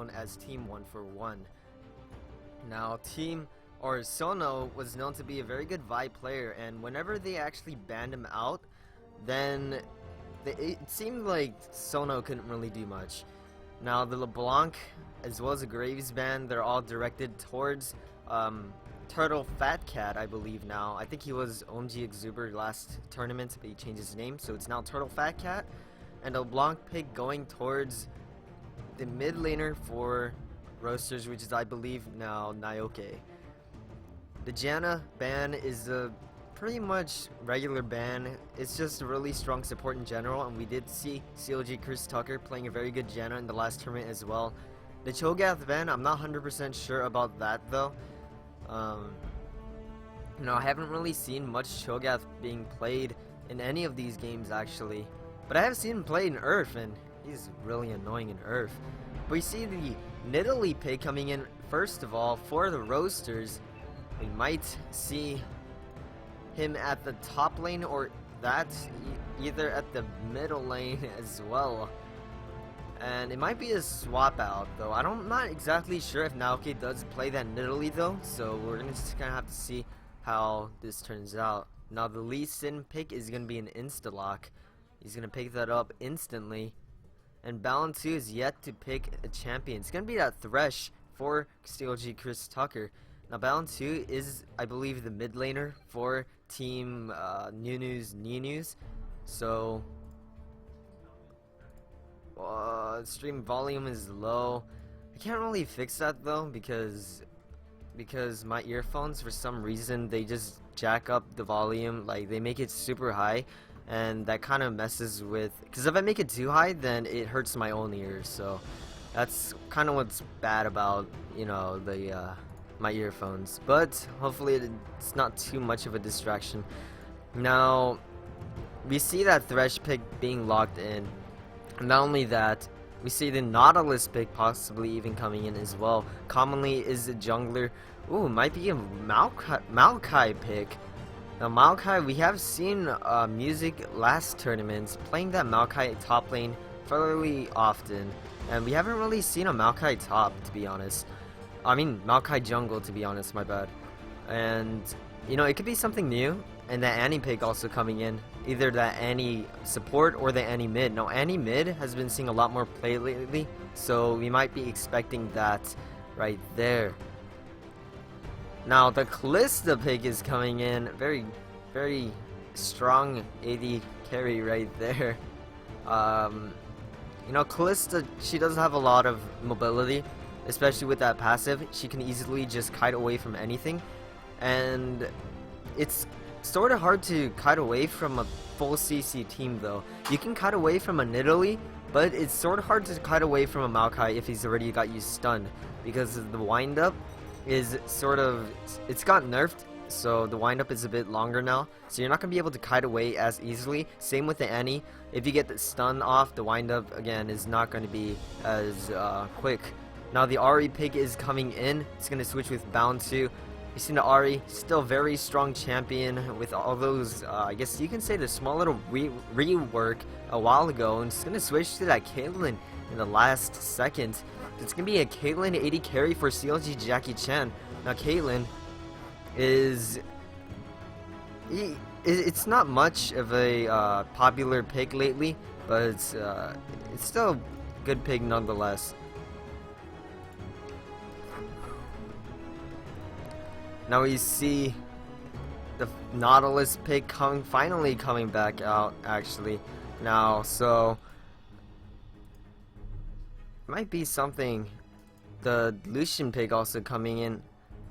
known as Team 1-for-1. Now, Sono was known to be a very good Vi player, and whenever they actually banned him out, then it seemed like Sono couldn't really do much. Now, the LeBlanc, as well as the Graves ban, they're all directed towards Turtle Fat Cat, I believe now. I think he was OMG Exuber last tournament, but he changed his name, so it's now Turtle Fat Cat. And the LeBlanc pick going towards the mid laner for Roasters, which is, I believe, now Nyoke. The Janna ban is a pretty much regular ban. It's just a really strong support in general, and we did see CLG Chris Tucker playing a very good Janna in the last tournament as well. The Cho'Gath ban, I'm not 100% sure about that though. I haven't really seen much Cho'Gath being played in any of these games actually, but I have seen him play in Earth, and he's really annoying in Earth. We see the Nidalee pick coming in first of all for the Roasters. We might see him at the top lane, or that either at the middle lane as well. And it might be a swap out though. I'm not exactly sure if Naoki does play that Nidalee though, so we're just gonna have to see how this turns out. Now the Lee Sin pick is gonna be an insta-lock. He's gonna pick that up instantly. And Balon 2 is yet to pick a champion. It's gonna be that Thresh for CLG Chris Tucker. Now Balon 2 is, I believe, the mid laner for Team Ninus. So stream volume is low. I can't really fix that though, because my earphones, for some reason, they just jack up the volume, like they make it super high, and that kind of messes with, because if I make it too high, then it hurts my own ears. So that's kind of what's bad about, my earphones, but hopefully it's not too much of a distraction. Now we see that Thresh pick being locked in. Not only that, we see the Nautilus pick possibly even coming in as well. Commonly is a jungler. Ooh, might be a Maokai pick. Now Maokai, we have seen Music last tournaments playing that Maokai top lane fairly often, and we haven't really seen a Maokai top, to be honest. I mean Maokai jungle, to be honest, my bad. And it could be something new. And the Annie pick also coming in, either that Annie support or the Annie mid. Now Annie mid has been seeing a lot more play lately, so we might be expecting that right there. Now the Kalista pick is coming in, very, very strong AD carry right there. Kalista, she does have a lot of mobility, especially with that passive. She can easily just kite away from anything, and it's sort of hard to kite away from a full CC team though. You can kite away from a Nidalee, but it's sort of hard to kite away from a Maokai if he's already got you stunned, because the windup is it's got nerfed, so the windup is a bit longer now, so you're not going to be able to kite away as easily. Same with the Annie. If you get the stun off, the windup again is not going to be as quick. Now the Ahri pick is coming in. It's going to switch with Bound 2. You see the Ahri, still very strong champion with all those, I guess you can say, the small little rework a while ago, and it's going to switch to that Caitlyn in the last second. It's going to be a Caitlyn 80 carry for CLG Jackie Chan. Now Caitlyn it's not much of a popular pick lately, but it's still a good pick nonetheless. Now we see the Nautilus pick finally coming back out actually now, so might be something. The Lucian pick also coming in.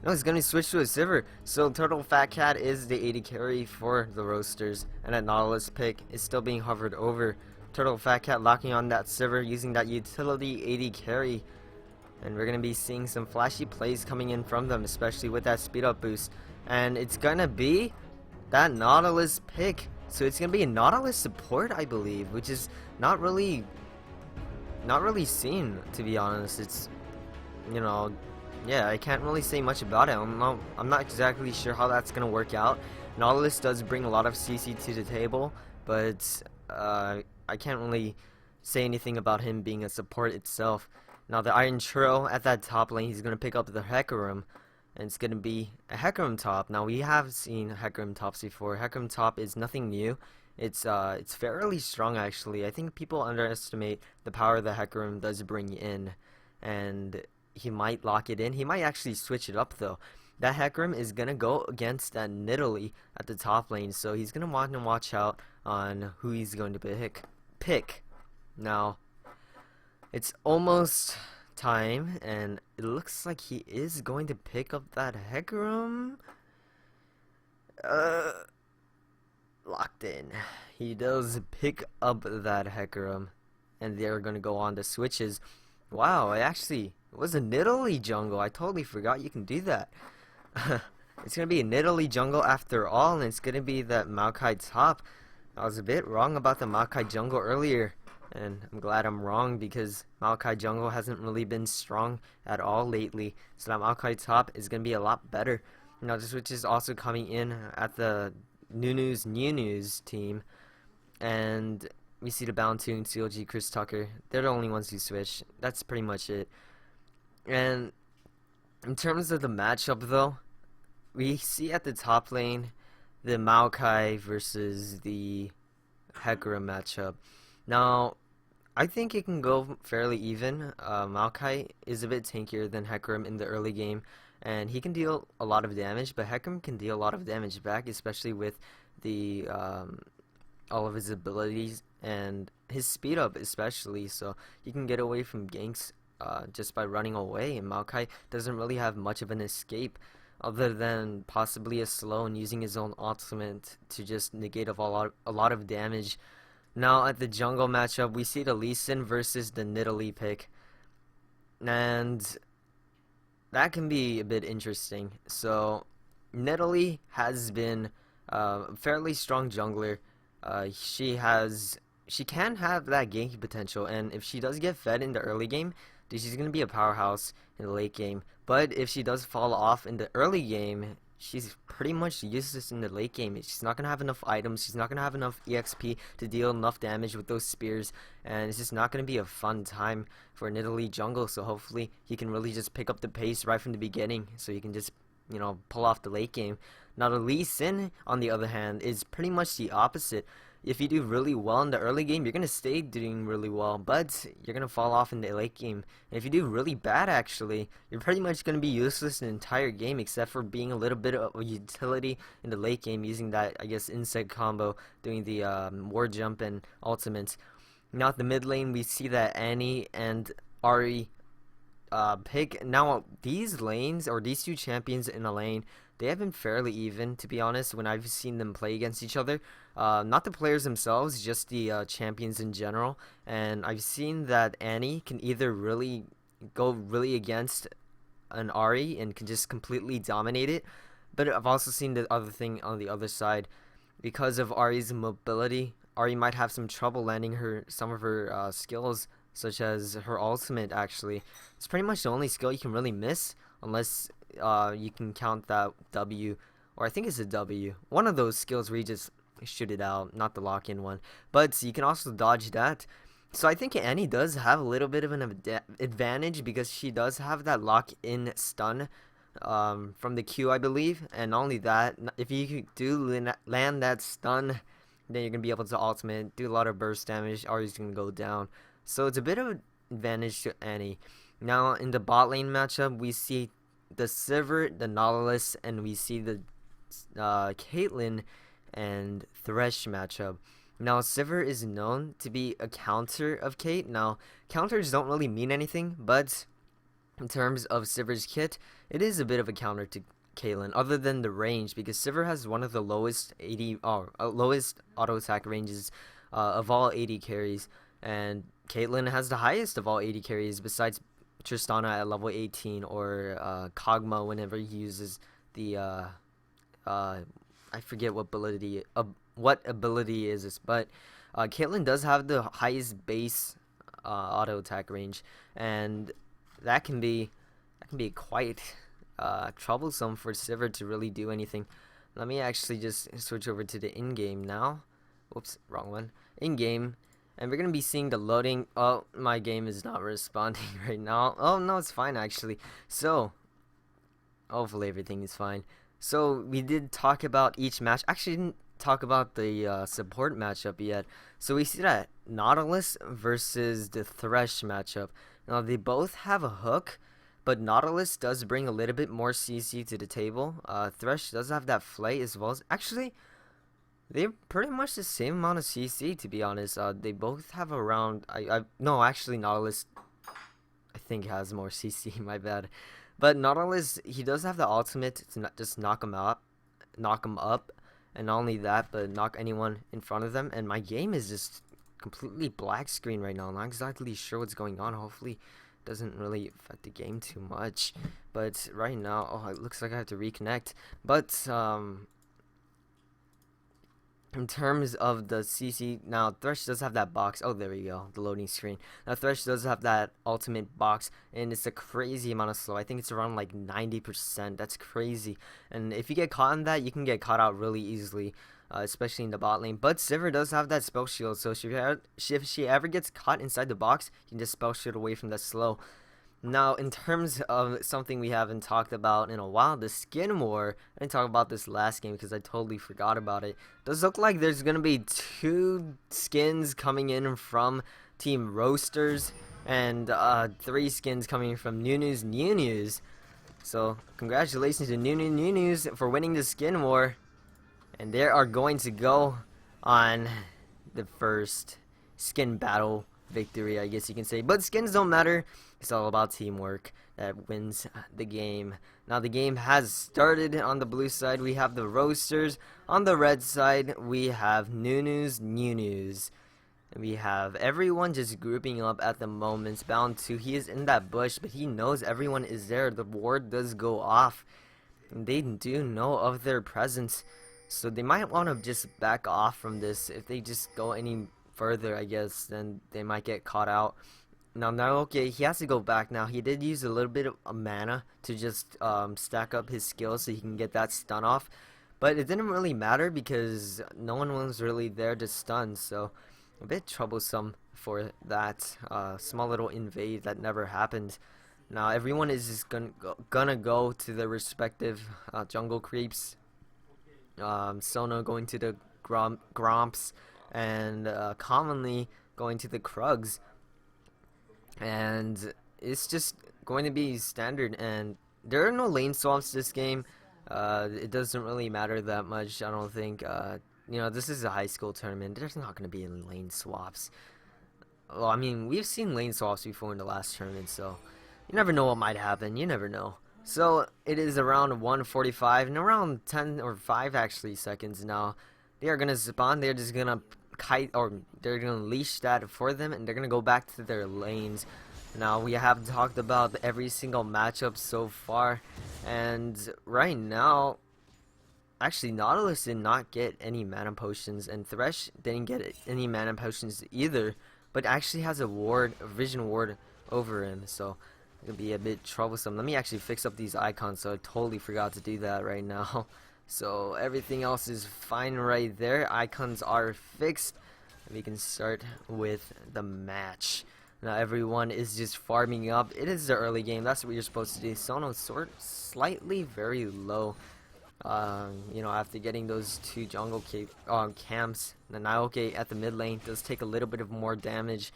No, he's gonna switch to a Sivir. So Turtle Fat Cat is the 80 carry for the Roasters, and that Nautilus pick is still being hovered over. Turtle Fat Cat locking on that Sivir using that utility 80 carry. And we're going to be seeing some flashy plays coming in from them, especially with that speed up boost. And it's going to be that Nautilus pick. So it's going to be a Nautilus support, I believe, which is not really seen, to be honest. It's, yeah, I can't really say much about it. I'm not exactly sure how that's going to work out. Nautilus does bring a lot of CC to the table, but I can't really say anything about him being a support itself. Now the Iron Churro at that top lane, he's gonna pick up the Hecarim, and it's gonna be a Hecarim top. Now we have seen Hecarim tops before. Hecarim top is nothing new. It's fairly strong actually. I think people underestimate the power the Hecarim does bring in, and he might lock it in. He might actually switch it up though. That Hecarim is gonna go against that Nidalee at the top lane, so he's gonna want to watch out on who he's going to pick. Now it's almost time, and it looks like he is going to pick up that Hecarim. Locked in. He does pick up that Hecarim, and they're going to go on to switches. Wow, it was a Nidalee jungle. I totally forgot you can do that. It's going to be a Nidalee jungle after all, and it's going to be that Maokai top. I was a bit wrong about the Maokai jungle earlier, and I'm glad I'm wrong because Maokai jungle hasn't really been strong at all lately. So that Maokai top is going to be a lot better. Now the switch is also coming in at the News team, and we see the Bountoon, CLG, Chris Tucker. They're the only ones who switch. That's pretty much it. And in terms of the matchup though, we see at the top lane the Maokai versus the Hecarim matchup. Now I think it can go fairly even. Maokai is a bit tankier than Hecarim in the early game, and he can deal a lot of damage, but Hecarim can deal a lot of damage back, especially with the all of his abilities and his speed up especially, so he can get away from ganks just by running away, and Maokai doesn't really have much of an escape other than possibly a slow and using his own ultimate to just negate a lot of damage. Now at the jungle matchup, we see the Lee Sin versus the Nidalee pick, and that can be a bit interesting. So Nidalee has been a fairly strong jungler. She can have that ganking potential, and if she does get fed in the early game, then she's gonna be a powerhouse in the late game. But if she does fall off in the early game, she's pretty much useless in the late game. She's not going to have enough items, she's not going to have enough EXP to deal enough damage with those spears, and it's just not going to be a fun time for Nidalee jungle, so hopefully he can really just pick up the pace right from the beginning, so he can just, you know, pull off the late game. Now the Lee Sin, on the other hand, is pretty much the opposite. If you do really well in the early game, you're going to stay doing really well, but you're going to fall off in the late game. And if you do really bad, actually, you're pretty much going to be useless in the entire game, except for being a little bit of a utility in the late game, using that, I guess, insect combo, doing the war jump and ultimates. Now at the mid lane, we see that Annie and Ahri pick. Now these lanes, or these two champions in a lane, they have been fairly even, to be honest, when I've seen them play against each other. Not the players themselves, just the champions in general. And I've seen that Annie can either really go against an Ahri and can just completely dominate it. But I've also seen the other thing on the other side. Because of Ahri's mobility, Ahri might have some trouble landing some of her skills, such as her ultimate, actually. It's pretty much the only skill you can really miss, unless you can count that W, or I think it's a W. One of those skills where you just shoot it out, not the lock-in one. But you can also dodge that. So I think Annie does have a little bit of an advantage because she does have that lock-in stun from the Q, I believe. And not only that, if you do land that stun, then you're going to be able to ultimate, do a lot of burst damage, or he's going to go down. So it's a bit of an advantage to Annie. Now in the bot lane matchup, we see the Sivir, the Nautilus, and we see the Caitlyn and Thresh matchup. Now Sivir is known to be a counter of Kate. Now counters don't really mean anything, but in terms of Sivir's kit, it is a bit of a counter to Caitlyn, other than the range, because Sivir has one of the lowest lowest auto attack ranges of all AD carries, and Caitlyn has the highest of all AD carries besides Tristana at level 18, or Kog'Maw whenever he uses the I forget what ability is this, but Caitlyn does have the highest base auto attack range, and that can be quite troublesome for Sivir to really do anything. Let me actually just switch over to the in-game now. Whoops, wrong one. In-game, and we're gonna be seeing the loading. Oh, my game is not responding right now. Oh no, it's fine actually. So hopefully everything is fine. So we did talk about each match. Actually, didn't talk about the support matchup yet. So we see that Nautilus versus the Thresh matchup. Now they both have a hook, but Nautilus does bring a little bit more CC to the table. Thresh does have that flay as well. Actually, they're pretty much the same amount of CC, to be honest. They both have around. No, actually Nautilus I think has more CC. My bad. But Nautilus, he does have the ultimate to not just knock him up, and not only that, but knock anyone in front of them. And my game is just completely black screen right now. I'm not exactly sure what's going on. Hopefully, it doesn't really affect the game too much. But right now, oh, it looks like I have to reconnect. But in terms of the CC, now Thresh does have that box. Oh, there we go, the loading screen. Now Thresh does have that ultimate box, and it's a crazy amount of slow. I think it's around like 90%. That's crazy. And if you get caught in that, you can get caught out really easily, especially in the bot lane. But Sivir does have that spell shield, so if she ever gets caught inside the box, you can just spell shield away from that slow. Now, in terms of something we haven't talked about in a while, the skin war. I didn't talk about this last game because I totally forgot about it. Does look like there's gonna be 2 skins coming in from Team Roasters and 3 skins coming from News. So, congratulations to News for winning the skin war. And they are going to go on the first skin battle victory, I guess you can say. But skins don't matter. It's all about teamwork that wins the game. Now the game has started. On the blue side we have the Roasters. On the red side we have News. And we have everyone just grouping up at the moment. Bound 2, he is in that bush, but he knows everyone is there. The ward does go off, and they do know of their presence. So they might want to just back off from this. If they just go any further, I guess, then they might get caught out. Now, okay, he has to go back now. He did use a little bit of mana to just stack up his skills so he can get that stun off. But it didn't really matter because no one was really there to stun. So a bit troublesome for that small little invade that never happened. Now everyone is just gonna go to their respective jungle creeps. Sono going to the Gromps, and commonly going to the Krugs. And it's just going to be standard, and there are no lane swaps this game. It doesn't really matter that much, I don't think. You know, this is a high school tournament. There's not going to be any lane swaps. Well, I mean, we've seen lane swaps before in the last tournament, so you never know what might happen. You never know. So it is around 1:45, and around 10 or 5 actually seconds now. They are going to spawn. They're just going to kite, or they're gonna leash that for them, and they're gonna go back to their lanes. Now we have talked about every single matchup so far, and right now actually Nautilus did not get any mana potions, and Thresh didn't get any mana potions either, but actually has a ward, a vision ward over him, so it could be a bit troublesome. Let me actually fix up these icons, so I totally forgot to do that right now. So everything else is fine right there. Icons are fixed. We can start with the match. Now everyone is just farming up. It is the early game. That's what you're supposed to do. Sono's slightly very low. You know, after getting those 2 jungle camps. The Naoke at the mid lane does take a little bit of more damage.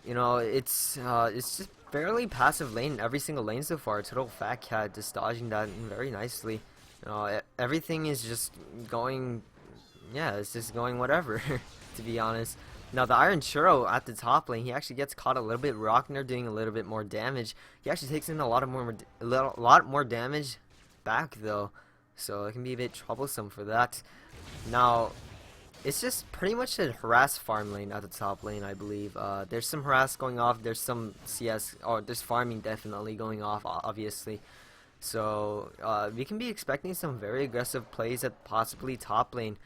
You know, it's just fairly passive lane. Every single lane so far. Total Fat Cat just dodging that very nicely. You know, everything is just going, yeah, it's just going whatever, to be honest. Now, the Iron Churro at the top lane, he actually gets caught a little bit. Rockner doing a little bit more damage. He actually takes in a lot more damage back, though. So, it can be a bit troublesome for that. Now, it's just pretty much a harass farm lane at the top lane, I believe. There's some harass going off. There's some CS, or there's farming definitely going off, obviously. So we can be expecting some very aggressive plays at possibly top lane.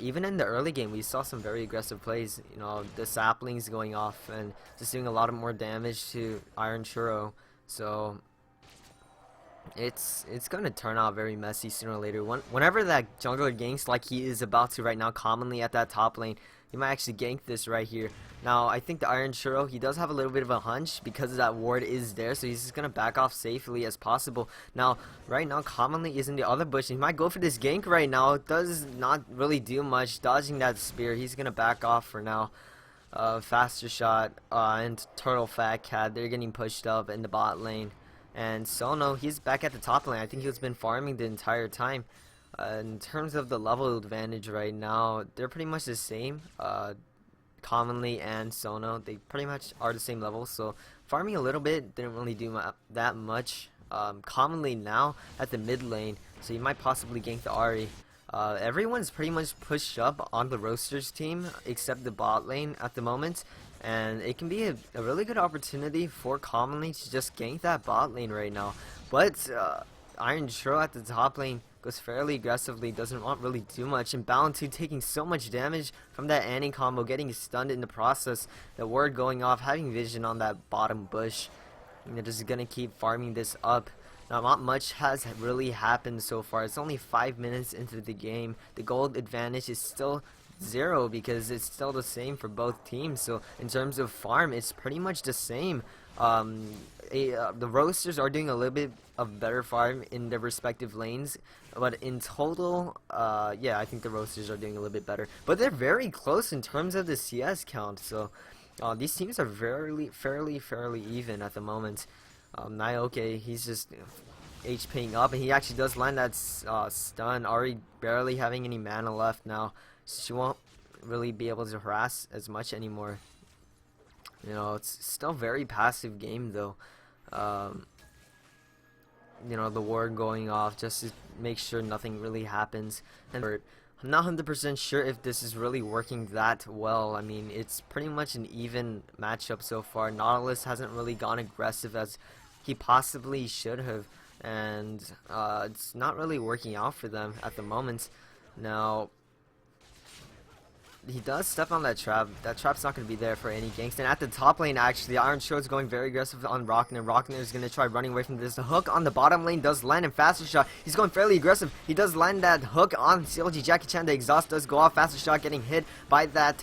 Even in the early game, we saw some very aggressive plays. You know, the saplings going off and just doing a lot of more damage to Iron Churro. So it's gonna turn out very messy sooner or later. Whenever that jungler ganks like he is about to right now, commonly at that top lane, He might actually gank this right here. Now, I think the Iron Churro, he does have a little bit of a hunch because that ward is there, so he's just going to back off safely as possible. Now, right now, Commonly is in the other bush. He might go for this gank right now. It does not really do much. Dodging that spear, he's going to back off for now. Faster Shot and Turtle Fat Cat, they're getting pushed up in the bot lane. And Sono, he's back at the top lane. I think he's been farming the entire time. In terms of the level advantage right now, they're pretty much the same. Commonly and Sono, they pretty much are the same level, so farming a little bit didn't really do that much. Commonly now at the mid lane, so you might possibly gank the Ahri. Everyone's pretty much pushed up on the Roasters team except the bot lane at the moment, and it can be a really good opportunity for Commonly to just gank that bot lane right now. But Iron Churro at the top lane goes fairly aggressively, doesn't want really do much, and Bound2 taking so much damage from that Annie combo, getting stunned in the process, the ward going off, having vision on that bottom bush. And they're just gonna keep farming this up. Now, not much has really happened so far. It's only 5 minutes into the game. The gold advantage is still 0 because it's still the same for both teams. So in terms of farm, it's pretty much the same. The Roasters are doing a little bit of better farm in their respective lanes, but in total, yeah, I think the Roasters are doing a little bit better. But they're very close in terms of the CS count, so these teams are fairly even at the moment. Nyoke, he's just HPing up, and he actually does land that stun. Ahri barely having any mana left now. She won't really be able to harass as much anymore. You know, it's still very passive game though. You know, the ward going off just to make sure nothing really happens. And I'm not 100% sure if this is really working that well. I mean, it's pretty much an even matchup so far. Nautilus hasn't really gone aggressive as he possibly should have, and it's not really working out for them at the moment. Now, he does step on that trap. That trap's not going to be there for any ganks. And at the top lane, actually, Iron Churro is going very aggressive on Rockner. Rockner is going to try running away from this. The hook on the bottom lane does land, and Faster Shot, he's going fairly aggressive. He does land that hook on CLG Jackie Chan. The exhaust does go off. Faster Shot getting hit by that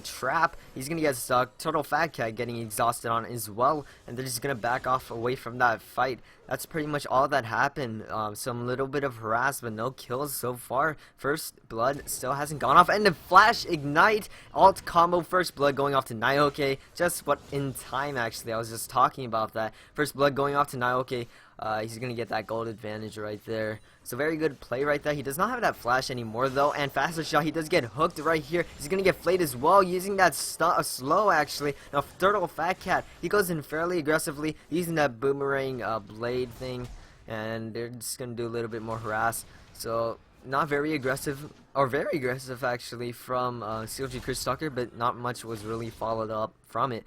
trap. He's gonna get stuck. Turtle Fat Cat getting exhausted on as well, and they're just gonna back off away from that fight. That's pretty much all that happened. Some little bit of harass, but no kills so far. First blood still hasn't gone off, and the flash ignite alt combo first blood going off to Nyoke. Just what in time, actually. I was just talking about that. First blood going off to Nyoke. He's going to get that gold advantage right there. So very good play right there. He does not have that flash anymore though. And Faster Shot, he does get hooked right here. He's going to get flayed as well using that slow actually. Now Turtle Fat Cat, he goes in fairly aggressively using that boomerang blade thing. And they're just going to do a little bit more harass. So not very aggressive, or very aggressive actually from CLG Chris Tucker, but not much was really followed up from it.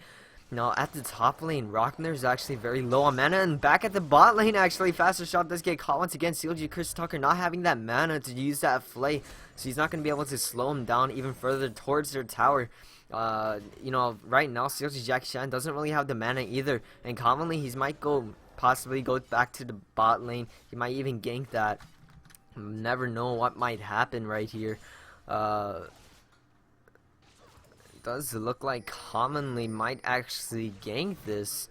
Now at the top lane, Rockner is actually very low on mana, and back at the bot lane actually, Faster Shot does get caught once again. CLG Chris Tucker not having that mana to use that flay, so he's not going to be able to slow him down even further towards their tower. You know, right now CLG Jackie Chan doesn't really have the mana either, and commonly he might possibly go back to the bot lane. He might even gank that. Never know what might happen right here. Does look like commonly might actually gank this.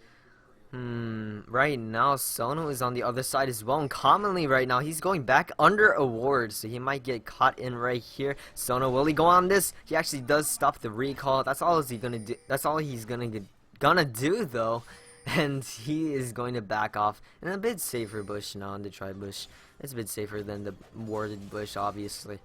Right now Sono is on the other side as well, and commonly right now he's going back under a ward, so he might get caught in right here. Sono, will he go on this? He actually does stop the recall. That's all he's gonna do. That's all he's gonna do though, and he is going to back off in a bit safer bush now, in the tri bush. It's a bit safer than the warded bush, obviously.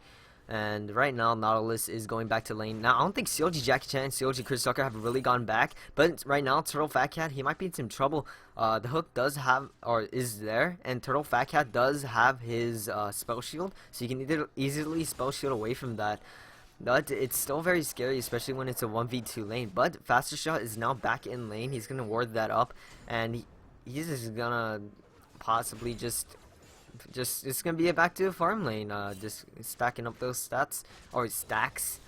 And right now, Nautilus is going back to lane. Now, I don't think CLG Jackie Chan and CLG Chris Tucker have really gone back. But right now, Turtle Fat Cat, he might be in some trouble. The hook does have, or is there. And Turtle Fat Cat does have his spell shield. So you can either easily spell shield away from that. But it's still very scary, especially when it's a 1v2 lane. But Faster Shot is now back in lane. He's going to ward that up. And he's just going to possibly just it's gonna be a back to a farm lane, just stacking up those stats, or stacks,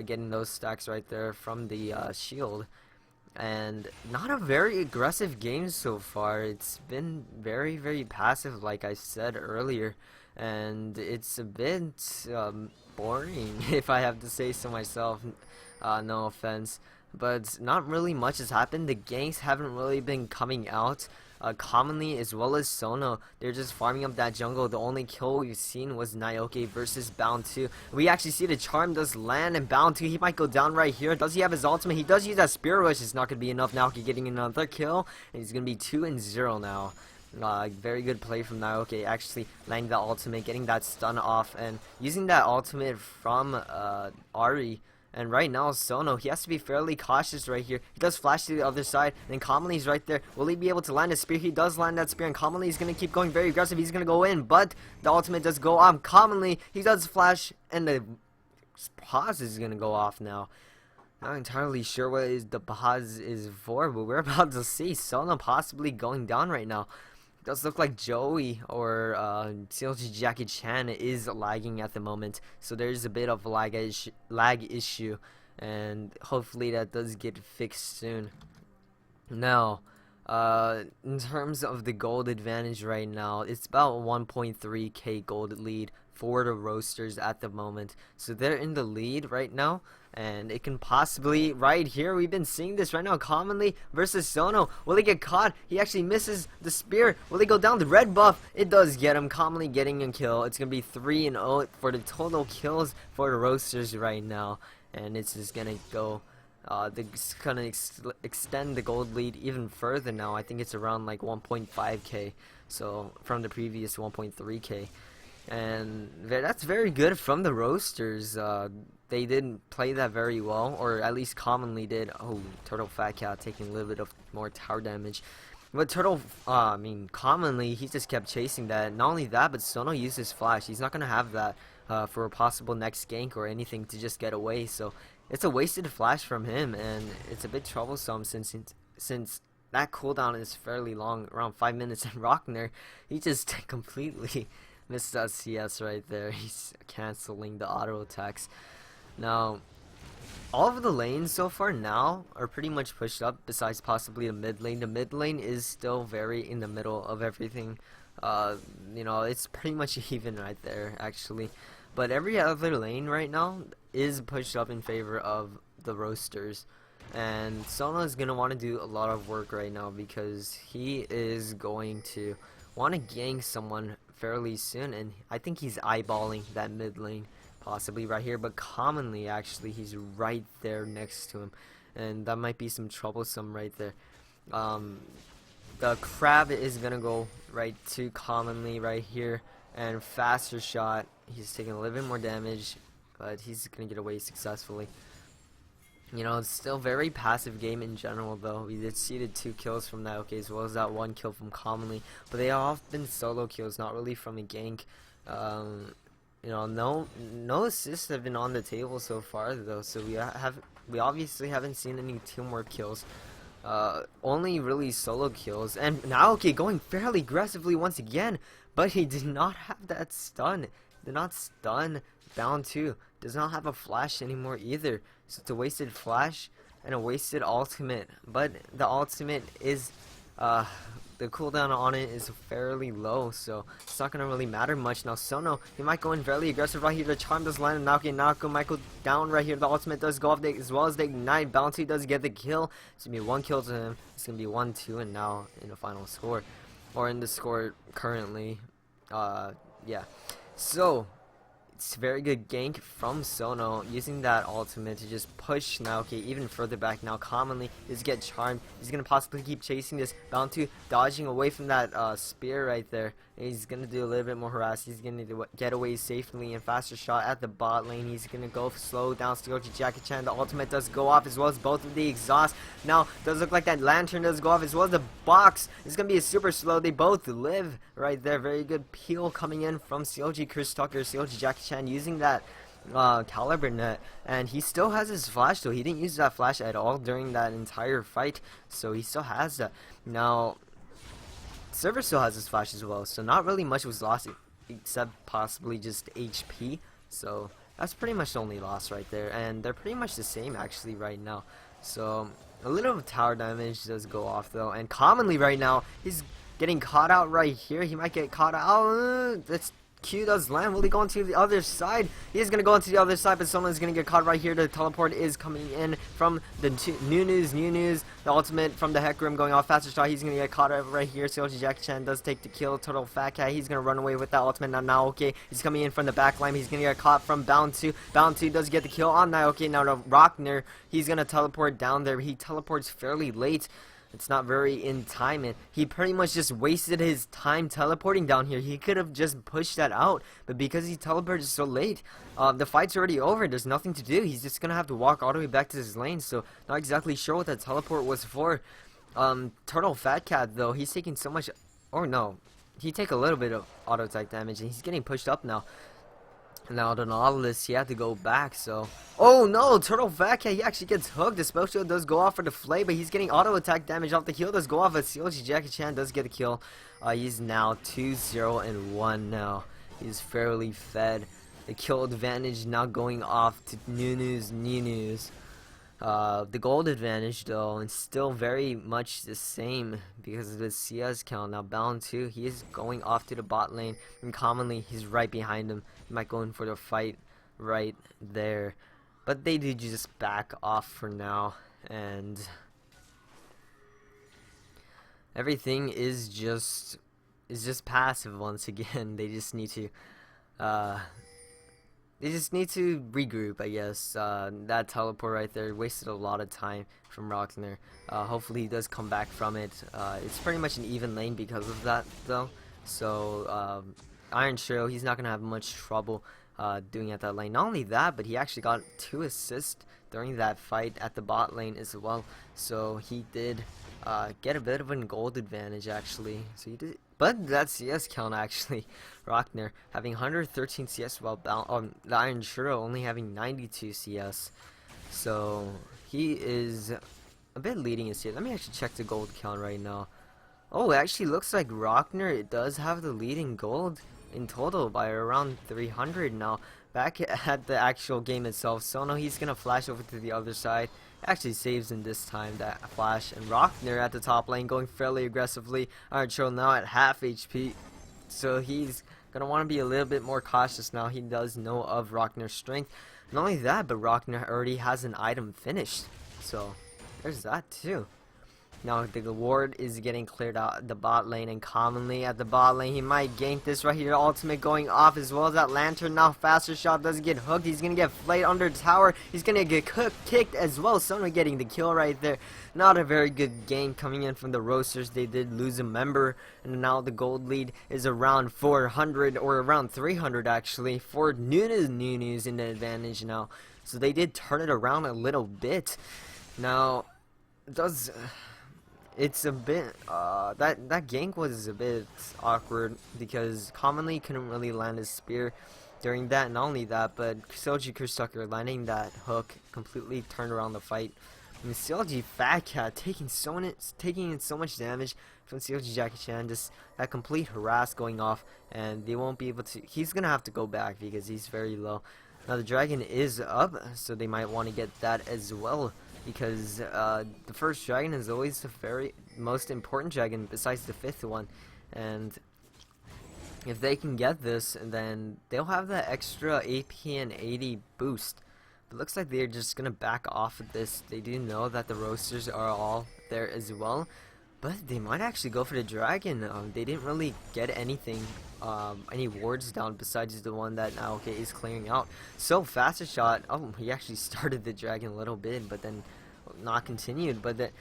getting those stacks right there from the shield. And not a very aggressive game so far. It's been very passive, like I said earlier. and it's a bit boring if I have to say so myself. No offense, but not really much has happened. The ganks haven't really been coming out. Commonly, as well as Sono, they're just farming up that jungle. The only kill we've seen was Nyoke versus Bound 2. We actually see the charm does land, and Bound 2, he might go down right here. Does he have his ultimate? He does use that Spear Rush. It's not going to be enough. Nyoke getting another kill, and he's going to be 2-0 now. Very good play from Nyoke, actually landing the ultimate, getting that stun off, and using that ultimate from Ari. And right now, Sono, he has to be fairly cautious right here. He does flash to the other side, and Commonly's right there. Will he be able to land a spear? He does land that spear, and Commonly is going to keep going very aggressive. He's going to go in, but the ultimate does go off. Commonly, he does flash, and the pause is going to go off now. Not entirely sure what the pause is for, but we're about to see Sono possibly going down right now. Does look like Joey or CLG Jackie Chan is lagging at the moment, so there's a bit of a lag issue, and hopefully that does get fixed soon. Now, in terms of the gold advantage right now, it's about 1.3k gold lead for the Roasters at the moment, so they're in the lead right now. And it can possibly, right here, we've been seeing this right now, Commonly versus Sono. Will he get caught? He actually misses the spear. Will he go down? The red buff, it does get him. Commonly getting a kill. It's going to be 3-0 for the total kills for the Roasters right now. And it's just going to go, it's going to extend the gold lead even further now. I think it's around like 1.5k, so from the previous 1.3k. And that's very good from the Roasters. They didn't play that very well, or at least Commonly did. Oh, Turtle Fat Cat taking a little bit of more tower damage. But Commonly, he just kept chasing that. Not only that, but Sono used his flash. He's not going to have that for a possible next gank or anything to just get away. So it's a wasted flash from him, and it's a bit troublesome since that cooldown is fairly long, around 5 minutes. And Rockner, he just completely missed that CS right there. He's canceling the auto attacks. Now, all of the lanes so far now are pretty much pushed up, besides possibly the mid lane. The mid lane is still very in the middle of everything. You know, it's pretty much even right there, actually. But every other lane right now is pushed up in favor of the Roasters. And Sono is going to want to do a lot of work right now, because he is going to want to gank someone fairly soon. And I think he's eyeballing that mid lane. Possibly right here, but Commonly, actually, he's right there next to him, and that might be some troublesome right there. The crab is gonna go right to Commonly right here, and faster shot. He's taking a little bit more damage, but he's gonna get away successfully. You know, it's still very passive game in general, though. We did see the 2 kills from that, okay, as well as that 1 kill from Commonly, but they all have been solo kills, not really from a gank. You know, no assists have been on the table so far, though, so we obviously haven't seen any teamwork kills. Only really solo kills. And now, okay, going fairly aggressively once again, but he did not have that stun. Did not stun Bound 2. Does not have a flash anymore either. So it's a wasted flash and a wasted ultimate. But the ultimate is the cooldown on it is fairly low, so it's not gonna really matter much. Now Sono, he might go in fairly aggressive right here. The charm does land, and Naoko might go down right here. The ultimate does go off, as well as the ignite. Bounty does get the kill. It's gonna be 1 kill to him. It's gonna be 1-2, and now in the final score, or in the score currently. Yeah. So it's a very good gank from Sono, using that ultimate to just push Naoki even further back. Now Commonly is get charmed. He's gonna possibly keep chasing this. Bound to dodging away from that spear right there. And he's gonna do a little bit more harass. He's gonna get away safely and faster shot at the bot lane. He's gonna go slow down Steelji Jackie Chan. The ultimate does go off, as well as both of the exhausts. Now does look like that lantern does go off, as well as the box. It's gonna be a super slow. They both live right there. Very good peel coming in from CLG Chris Tucker. CLG Jackie Chan using that caliber net, and he still has his flash, though he didn't use that flash at all during that entire fight, so he still has that. Now Server still has his flash as well, so not really much was lost except possibly just HP, so that's pretty much the only loss right there, and they're pretty much the same actually right now. So a little of tower damage does go off though, and Commonly right now he's getting caught out right here. He might get caught out. That's Q does land. Will he go onto the other side? He is going to go onto the other side, but someone is going to get caught right here. The teleport is coming in from the new news. The ultimate from the Heck Room going off. Faster shot. He's going to get caught right here. CLG Jackie Chan does take the kill. Total Fat Cat. He's going to run away with that ultimate. Now okay. He's coming in from the back line. He's going to get caught from Bound 2. Bound 2 does get the kill on that. Okay, now to Rockner. He's going to teleport down there. He teleports fairly late. It's not very in time, and he pretty much just wasted his time teleporting down here. He could have just pushed that out, but because he teleported so late, the fight's already over. There's nothing to do. He's just gonna have to walk all the way back to his lane, so not exactly sure what that teleport was for. Turtle Fat Cat, though, he's taking so much, or no, he take a little bit of auto attack damage, and he's getting pushed up now. Now the Nautilus, he had to go back, so... Oh no, Turtle Fat Cat, he actually gets hooked. The spell shield does go off for the flay, but he's getting auto attack damage off. The heal does go off, but CLG Jackie Chan does get a kill. He's now 2-0-1 now. He's fairly fed. The kill advantage now going off to News. The gold advantage, though, is still very much the same because of the CS count. Now Bound 2, he is going off to the bot lane, and commonly he's right behind him. He might go in for the fight right there, but they do just back off for now, and everything is just passive once again. They just need to regroup, I guess. That teleport right there wasted a lot of time from Rockner. Hopefully he does come back from it. It's pretty much an even lane because of that, though. So Iron Shiro, he's not gonna have much trouble doing at that lane. Not only that, but he actually got 2 assists during that fight at the bot lane as well. So he did get a bit of a gold advantage, actually. So he did. But that CS count, actually, Rockner having 113 CS while the Iron Shiro only having 92 CS. So he is a bit leading his CS. Let me actually check the gold count right now. Oh, it actually looks like Rockner, it does have the leading gold in total by around 300 now. Back at the actual game itself, Sono, he's gonna flash over to the other side. Actually saves him this time, that flash. And Rockner at the top lane going fairly aggressively. Iron Shiro now at half HP, so he's gonna want to be a little bit more cautious now. He does know of Rockner's strength. Not only that, but Rockner already has an item finished, so there's that too. Now the ward is getting cleared out at the bot lane, and commonly at the bot lane he might gank this right here. Ultimate going off as well as that lantern. Now faster shot does get hooked. He's gonna get flayed under the tower. He's gonna get kicked as well. Someone getting the kill right there. Not a very good game coming in from the Roasters. They did lose a member, and now the gold lead is around 400 or around 300 actually for News in the advantage now. So they did turn it around a little bit. Now it's a bit that gank was a bit awkward because commonly couldn't really land his spear during that. Not only that, but CLG Chris Tucker landing that hook completely turned around the fight. I mean, CLG Fat Cat taking in so much damage from CLG Jackie Chan, just that complete harass going off, and they won't be able to. He's gonna have to go back because he's very low. Now the dragon is up, so they might want to get that as well. Because the first dragon is always the very most important dragon besides the 5th one, and if they can get this, then they'll have that extra AP and 80 boost. It looks like they're just gonna back off of this. They do know that the Roasters are all there as well, but they might actually go for the dragon. They didn't really get anything, any wards down besides the one that now is clearing out. So faster shot. Oh, he actually started the dragon a little bit, but then not continued. But that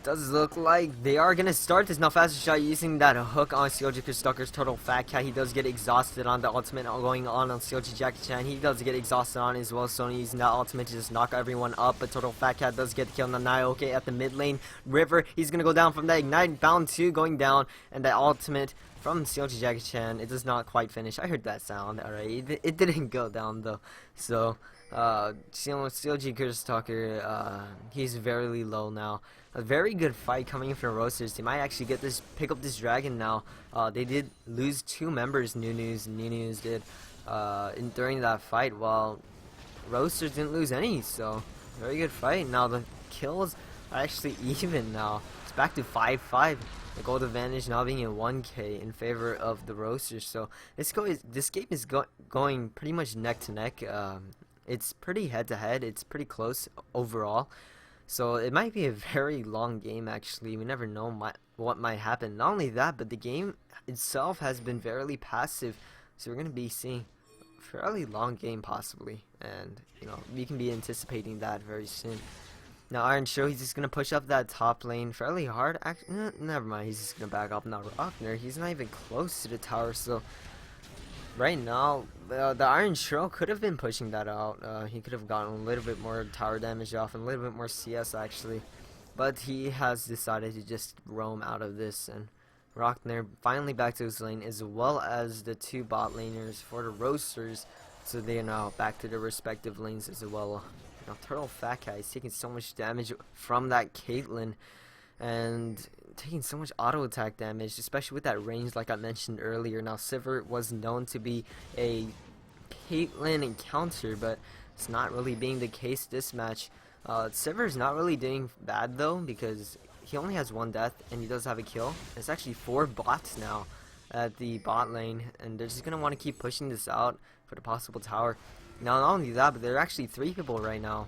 does look like they are gonna start this now. Faster shot using that hook on CLG Chris Tucker's Total Fat Cat. He does get exhausted on the ultimate going on CLG Jackie Chan. He does get exhausted on as well. So using that ultimate to just knock everyone up. But Total Fat Cat does get the kill on Naoke at the mid lane. River, he's gonna go down from that ignite. Bound 2 going down, and that ultimate from CLG Jackie Chan, it does not quite finish. I heard that sound. Alright, it didn't go down though. So CLG Chris Tucker, he's very low now. A very good fight coming in from Roasters. They might actually pick up this dragon now. They did lose 2 members, News did, during that fight, while Roasters didn't lose any. So very good fight. Now the kills are actually even now. It's back to 5-5. The gold advantage now being in 1K in favor of the Roasters. So this game is going pretty much neck to neck. It's pretty head to head. It's pretty close overall. So it might be a very long game actually. We never know what might happen. Not only that, but the game itself has been very passive. So we're going to be seeing a fairly long game possibly. And, you know, we can be anticipating that very soon. Now Iron Show, he's just going to push up that top lane fairly hard. Never mind, he's just going to back up. Now Rockner, he's not even close to the tower. So right now, the Iron Show could have been pushing that out. He could have gotten a little bit more tower damage off and a little bit more CS actually. But he has decided to just roam out of this. And Rockner finally back to his lane, as well as the two bot laners for the Roasters. So they are now back to their respective lanes as well. Now Turtle Fat Cat is taking so much damage from that Caitlyn and taking so much auto attack damage, especially with that range like I mentioned earlier. Now Sivir was known to be a Caitlyn encounter, but it's not really being the case this match. Sivir is not really doing bad though, because he only has one death and he does have a kill. It's actually 4 bots now at the bot lane, and they're just going to want to keep pushing this out for the possible tower. Now, not only that, but there are actually 3 people right now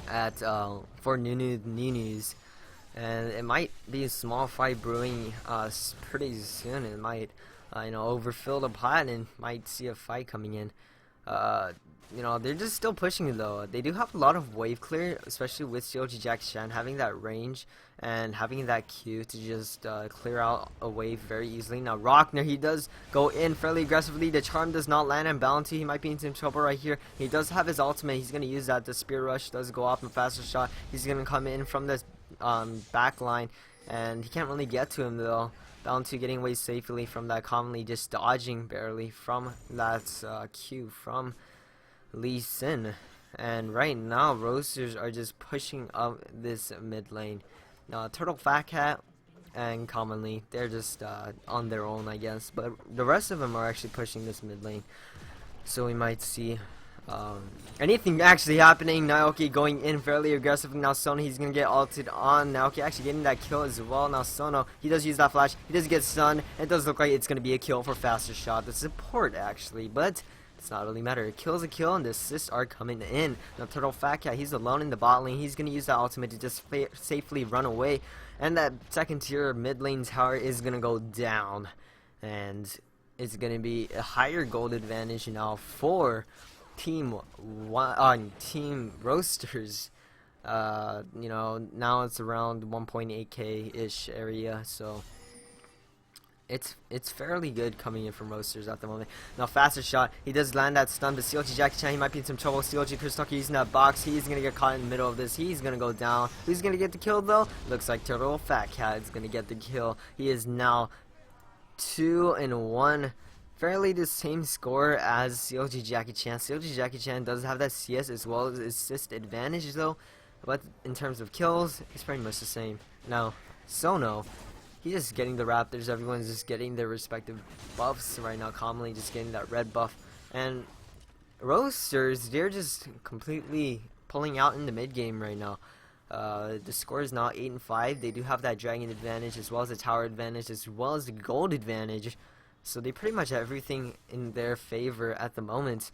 at for Nunu's, and it might be a small fight brewing pretty soon. It might, you know, overfill the pot and might see a fight coming in. You know, they're just still pushing it though. They do have a lot of wave clear, especially with CLG Jackie Chan having that range and having that Q to just clear out a wave very easily. Now Rockner, he does go in fairly aggressively. The charm does not land on Bounty. He might be in some trouble right here. He does have his ultimate. He's going to use that. The spear rush does go off in faster shot. He's going to come in from this back line, and he can't really get to him though. Bounty getting away safely from that, commonly just dodging barely from that Q from Lee Sin. And right now Roasters are just pushing up this mid lane. Turtle Fat Cat and commonly they're just on their own, I guess, but the rest of them are actually pushing this mid lane, so we might see anything actually happening. Naoki going in fairly aggressive. Now Sono, he's gonna get ulted on. Naoki actually getting that kill as well. Now Sono, he does use that flash, he does get stunned. It does look like it's gonna be a kill for faster shot, the support actually, but it's not really matter. A kill is a kill, and the assists are coming in. Now Turtle Fat Cat, he's alone in the bot lane. He's gonna use that ultimate to just safely run away, and that second tier mid lane tower is gonna go down, and it's gonna be a higher gold advantage now for Team Roasters. You know, now it's around 1.8k ish area, so it's fairly good coming in from Roasters at the moment. Now faster shot, he does land that stun, but CLG Jackie Chan, he might be in some trouble. CLG Chris Tucker using that box, he's gonna get caught in the middle of this. He's gonna go down. Who's gonna get the kill though? Looks like Turtle Fat Cat is gonna get the kill. He is now 2-1. Fairly the same score as CLG Jackie Chan. CLG Jackie Chan does have that CS as well as assist advantage though, but in terms of kills, it's pretty much the same. Now Sono, he's just getting the Raptors. Everyone's just getting their respective buffs right now, commonly just getting that red buff. And Roasters, they're just completely pulling out in the mid game right now. The score is now 8-5. They do have that dragon advantage as well as the tower advantage as well as the gold advantage. So they pretty much have everything in their favor at the moment.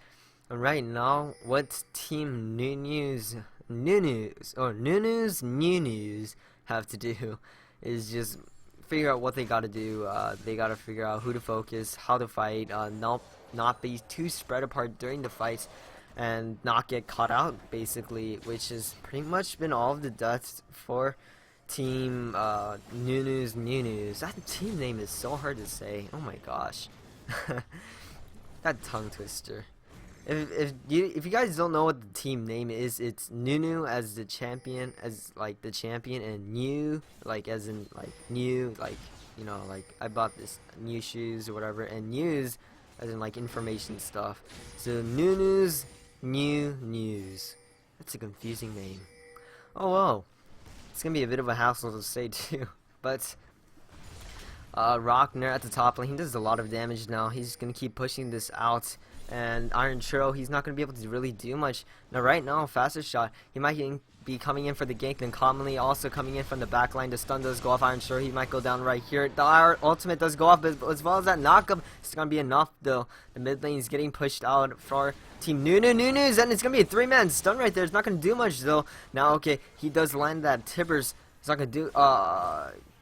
And right now, what Team Nunu's have to do is just figure out what they gotta do. They gotta figure out who to focus, how to fight, not be too spread apart during the fights, and not get caught out basically, which has pretty much been all of the deaths for Team Nunu's. That team name is so hard to say. Oh my gosh. That tongue twister. If you guys don't know what the team name is, it's Nunu as the champion, as like the champion, and new like as in like new, like, you know, like I bought this new shoes or whatever, and news as in like information stuff. So Nunu's new news. That's a confusing name. Oh well, it's gonna be a bit of a hassle to say too, but Rockner at the top lane, he does a lot of damage now. He's gonna keep pushing this out. And Iron Churro, he's not going to be able to really do much. Now right now, Faster Shot, he might be coming in for the gank, then commonly also coming in from the back line. The stun does go off Iron Churro, he might go down right here. The ultimate does go off, but as well as that knockup, it's going to be enough though. The mid lane is getting pushed out for Team Nunu's, and it's going to be a 3-man stun right there. It's not going to do much though. Now, okay, he does land that Tibbers. It's not going to do,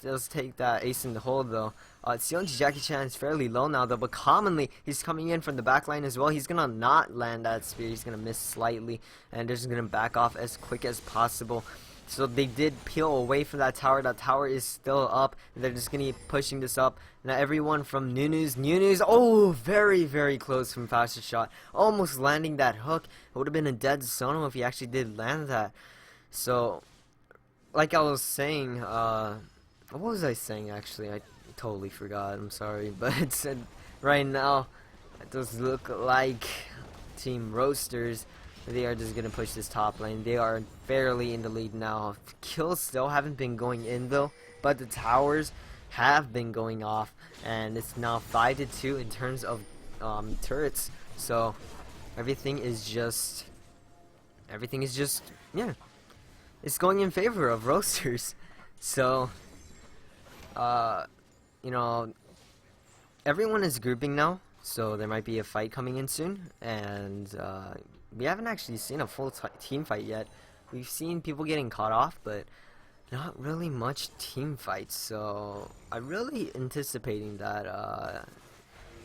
does take that ace in the hole though. Sionji Jackie Chan is fairly low now though, but commonly he's coming in from the back line as well. He's gonna not land that spear, he's gonna miss slightly, and they're just gonna back off as quick as possible. So they did peel away from that tower. That tower is still up, and they're just gonna keep pushing this up. Now everyone from Nunu's, oh, very, very close from Faster Shot, almost landing that hook. It would have been a dead Sono if he actually did land that. So, like I was saying, what was I saying actually? I totally forgot, I'm sorry, but it said right now it does look like Team Roasters, they are just gonna push this top lane. They are fairly in the lead now. Kills still haven't been going in though, but the towers have been going off, and it's now 5-2 in terms of turrets. So everything is just yeah, it's going in favor of Roasters. So you know, everyone is grouping now, so there might be a fight coming in soon, and we haven't actually seen a full team fight yet. We've seen people getting caught off, but not really much team fights, so I'm really anticipating that,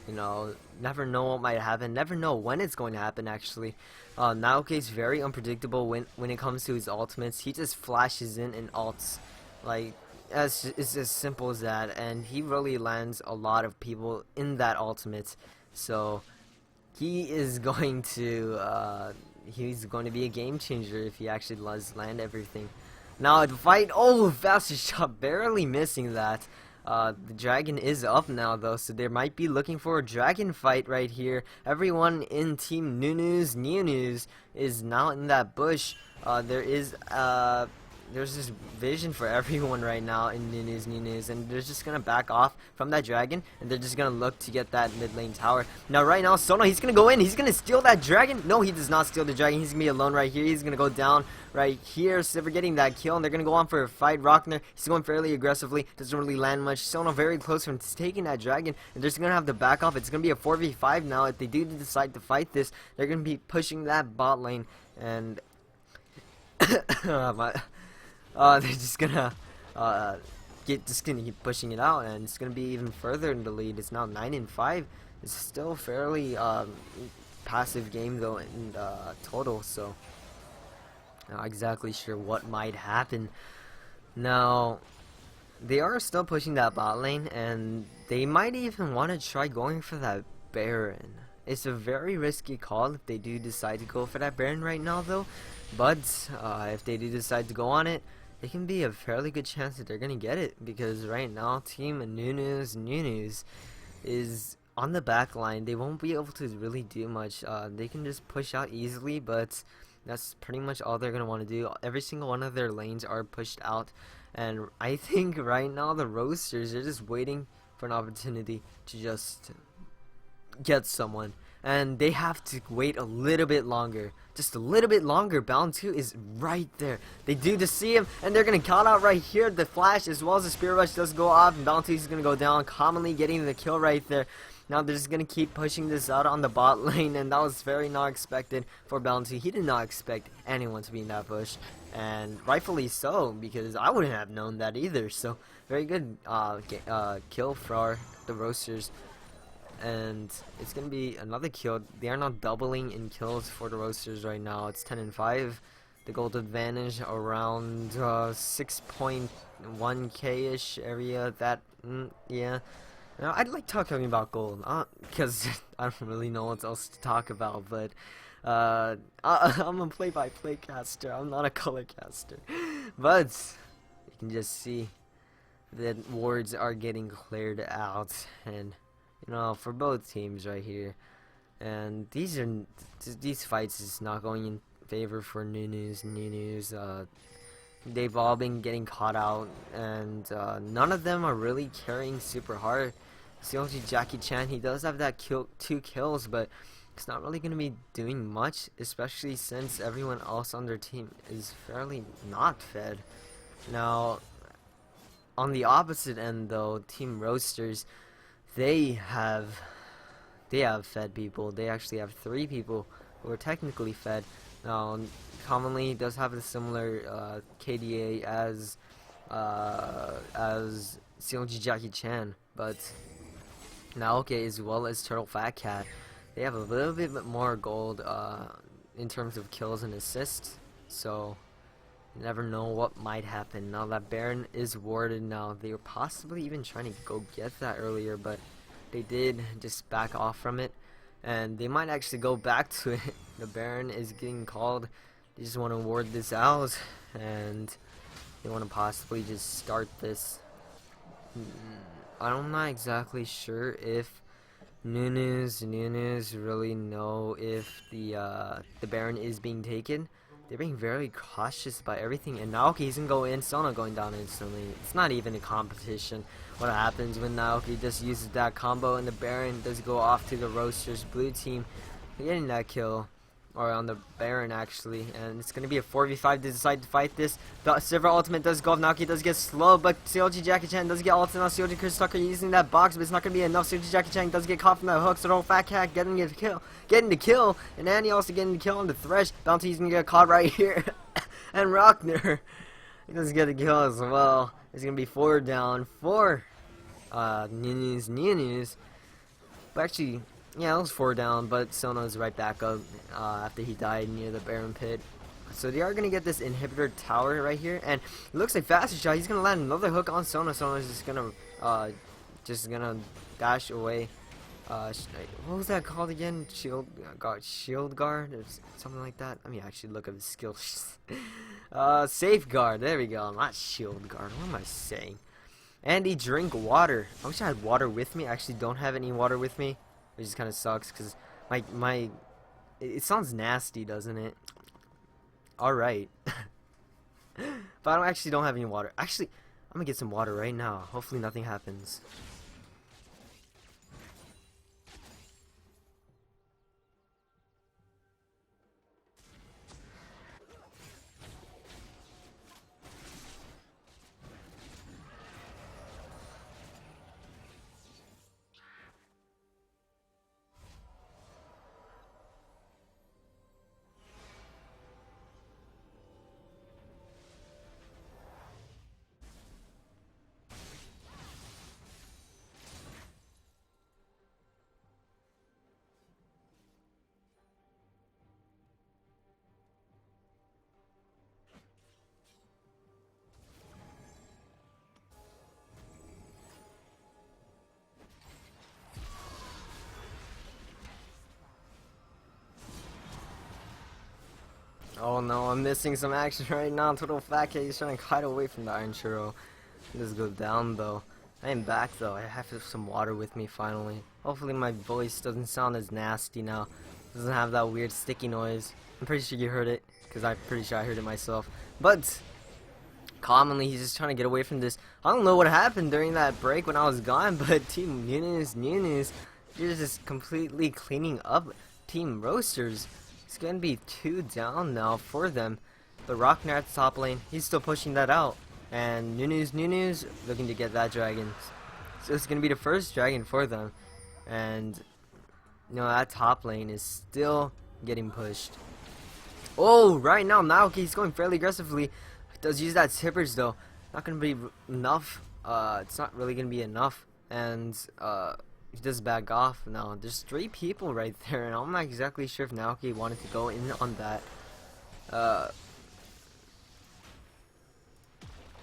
you know, never know what might happen, never know when it's going to happen actually. Naoki's very unpredictable when it comes to his ultimates. He just flashes in and ults, like, it's as simple as that, and he really lands a lot of people in that ultimate. So he is going to be a game changer if he actually does land everything. Now the fight, oh, Faster Shot barely missing that. The dragon is up now though, so they might be looking for a dragon fight right here. Everyone in Team Nunu's is now in that bush. There's this vision for everyone right now in Nunu's, and they're just gonna back off from that dragon, and they're just gonna look to get that mid lane tower. Now right now, Sono, he's gonna go in, he's gonna steal that dragon. No, he does not steal the dragon, he's gonna be alone right here. He's gonna go down right here, so they're getting that kill, and they're gonna go on for a fight. Rockner, he's going fairly aggressively, doesn't really land much. Sono very close from taking that dragon, and they're just gonna have to back off. It's gonna be a 4v5 now. If they do decide to fight this, they're gonna be pushing that bot lane, and they're just gonna keep pushing it out, and it's gonna be even further in the lead. It's now 9-5. It's still fairly passive game though in total, so not exactly sure what might happen. Now they are still pushing that bot lane, and they might even want to try going for that Baron. It's a very risky call if they do decide to go for that Baron right now though, but if they do decide to go on it, it can be a fairly good chance that they're gonna get it, because right now Team Nunu's is on the back line. They won't be able to really do much. They can just push out easily, but that's pretty much all they're gonna want to do. Every single one of their lanes are pushed out, and I think right now the Roasters are just waiting for an opportunity to just get someone, and they have to wait a little bit longer, just a little bit longer. Bound 2 is right there. They do just see him, and they're gonna call out right here. The flash as well as the spear rush does go off, and Bound 2 is gonna go down, commonly getting the kill right there. Now they're just gonna keep pushing this out on the bot lane, and that was very not expected for Bound 2. He did not expect anyone to be in that bush, and rightfully so, because I wouldn't have known that either. So very good kill for the Roasters. And it's gonna be another kill. They are not doubling in kills for the Roasters right now. It's 10-5. The gold advantage around 6.1k ish area. That yeah. Now, I'd like talking about gold, because I don't really know what else to talk about. But I'm a play-by-play caster. I'm not a color caster. But you can just see that wards are getting cleared out, and you know, for both teams right here, and these fights is not going in favor for Nunu's. they've all been getting caught out, and none of them are really carrying super hard. CLG Jackie Chan, he does have that 2 kills, but it's not really going to be doing much, especially since everyone else on their team is fairly not fed. Now, on the opposite end though, Team Roasters, they have fed people. They actually have 3 people who are technically fed. Now, commonly does have a similar KDA as CLG Jackie Chan, but Naoki as well as Turtle Fat Cat, they have a little bit more gold in terms of kills and assists. So you never know what might happen. Now that Baron is warded now, they were possibly even trying to go get that earlier, but they did just back off from it, and they might actually go back to it. The Baron is getting called. They just want to ward this out, and they want to possibly just start this. I'm not exactly sure if Nunes really know if the Baron is being taken. They're being very cautious about everything, and Naoki he's gonna go in, Sona going down instantly. It's not even a competition. What happens when Naoki just uses that combo and the Baron does go off to the Roasters blue team, getting that kill, or on the Baron actually, and it's gonna be a 4v5 to decide to fight this. The Silver ultimate does go off, Naoki does get slow, but CLG Jackie Chan does get ultimate on CLG Chris Tucker using that box, but it's not gonna be enough. CLG Jackie Chan does get caught from that hook, so Turtle Fat Cat getting the kill, and Annie also getting the kill on the Thresh. Bounty's gonna get caught right here, and Rockner, he does get a kill as well. It's gonna be 4 down for Nunes. But actually, yeah, it was 4 down, but Sono's right back up after he died near the Baron pit. So they are going to get this inhibitor tower right here, and it looks like Faster Shot, he's going to land another hook on Sono. Sono's just going to dash away. What was that called again? Shield guard, or something like that. Let me actually look at his skills. Safeguard, there we go, not shield guard, what am I saying? And he drink water. I wish I had water with me. I actually don't have any water with me, which just kind of sucks because it sounds nasty, doesn't it? Alright. But I actually don't have any water. Actually, I'm gonna get some water right now. Hopefully nothing happens. Oh no, I'm missing some action right now. Total Fat Cat is trying to kite away from the Iron Churro. This goes down though. I am back though. I have some water with me finally. Hopefully my voice doesn't sound as nasty now. Doesn't have that weird sticky noise. I'm pretty sure you heard it, because I'm pretty sure I heard it myself. But commonly he's just trying to get away from this. I don't know what happened during that break when I was gone, but Team Nunes, you're just completely cleaning up Team Roasters. It's gonna be 2 down now for them. But Rockner at the top lane, he's still pushing that out. And Nunes looking to get that dragon. So it's gonna be the first dragon for them. And you know, that top lane is still getting pushed. Oh, right now he's going fairly aggressively. He does use that tippers though. Not gonna be enough. It's not really gonna be enough. And he does back off now. There's 3 people right there, and I'm not exactly sure if Naoki wanted to go in on that.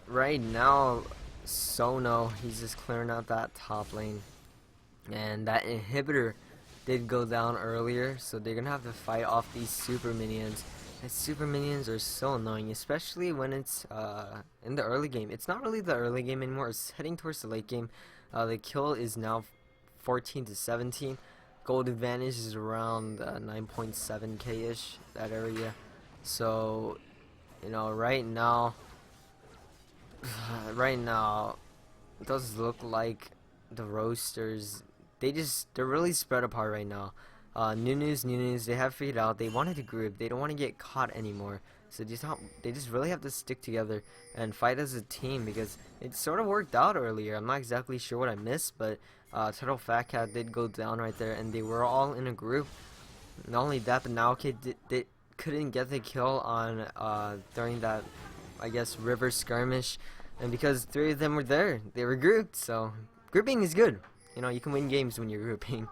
Right now, Sono, he's just clearing out that top lane. And that inhibitor did go down earlier, so they're gonna have to fight off these super minions. And super minions are so annoying, especially when it's in the early game. It's not really the early game anymore, it's heading towards the late game. The kill is now 14 to 17. Gold advantage is around 9.7k ish, that area. So, you know, right now Right now, it does look like the roasters. They're really spread apart right now. Nunes, they have figured out they wanted to group. They don't want to get caught anymore. So they just really have to stick together and fight as a team because it sort of worked out earlier. I'm not exactly sure what I missed, but Turtle Fat Cat did go down right there, and they were all in a group. Not only that, but now Kid they couldn't get the kill on during that, I guess, river skirmish, and because three of them were there, they were grouped. So grouping is good. You know, you can win games when you're grouping.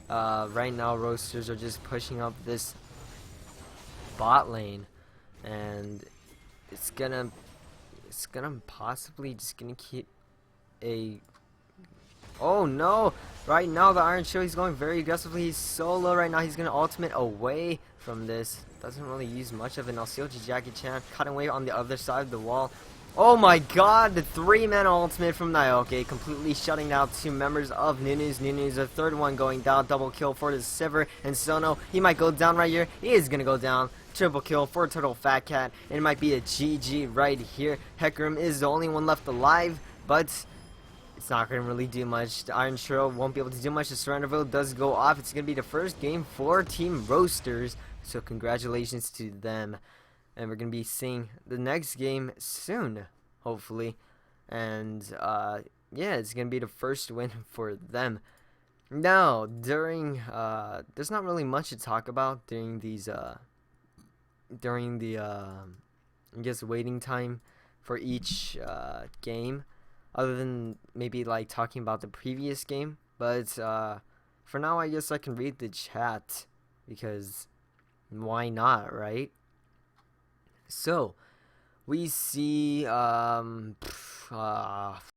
Right now, roasters are just pushing up this bot lane, and it's gonna possibly just gonna keep a. Oh no! Right now the Iron Show, he's going very aggressively. He's so low right now. He's gonna ultimate away from this. Doesn't really use much of it. Now CLG Jackie Chan cutting away on the other side of the wall. Oh my god, the 3-man ultimate from Nyoke, completely shutting down 2 members of Nunes. Nunes, the third one going down. Double kill for the Sivir and Sono. He might go down right here. He is gonna go down. Triple kill for Turtle Fat Cat. It might be a GG right here. Hecarim is the only one left alive, but it's not going to really do much. The Iron Shrow won't be able to do much. The Surrenderville does go off. It's going to be the first game for Team Roasters. So congratulations to them. And we're going to be seeing the next game soon, hopefully. And yeah, it's going to be the first win for them. Now, during there's not really much to talk about during these during the I guess waiting time for each game, other than maybe like talking about the previous game. But for now, I guess I can read the chat because why not, right? So we see